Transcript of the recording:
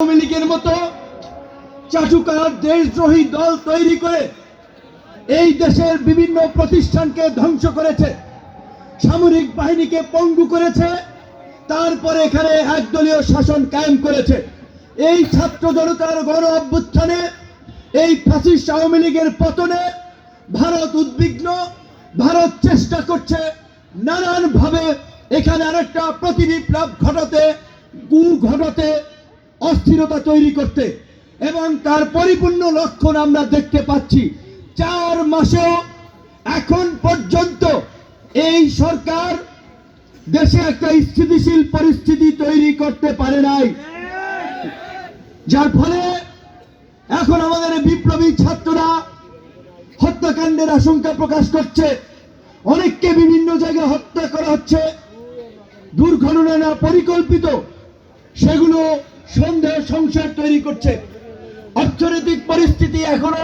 আওয়ামী লীগের মতো চাটুকার দেশদ্রোহী দল তৈরি করে এই দেশের বিভিন্ন প্রতিষ্ঠানকে ধ্বংস করেছে, সামরিক বাহিনীকে পঙ্গু করেছে, তারপরে এখানে একদলীয় শাসন কায়েম করেছে। এই ছাত্র জনতার গণ অভ্যুত্থানে, এই ফ্যাসিস্ট আওয়ামী লীগের পতনে ভারত উদ্বিগ্ন। ভারত চেষ্টা করছে নানানভাবে এখানে আরেকটা প্রতিবিপ্লব ঘটাতে, ঘটাতে, অস্থিরতা তৈরি করতে, এবং তার পরিপূর্ণ লক্ষণ আমরা দেখতে পাচ্ছি। 4 মাসেও এখন পর্যন্ত এই সরকার দেশে একটা স্থিতিশীল পরিস্থিতি তৈরি করতে পারে নাই, যার ফলে এখন আমাদের বিপ্লবী ছাত্ররা হত্যাকাণ্ডের আশঙ্কা প্রকাশ করছে। অনেককে বিভিন্ন জায়গায় হত্যা করা হচ্ছে, দুর্ঘটনা না পরিকল্পিত, সেগুলো সন্দেহ সংশয় তৈরি করছে। অর্থনৈতিক পরিস্থিতি এখনো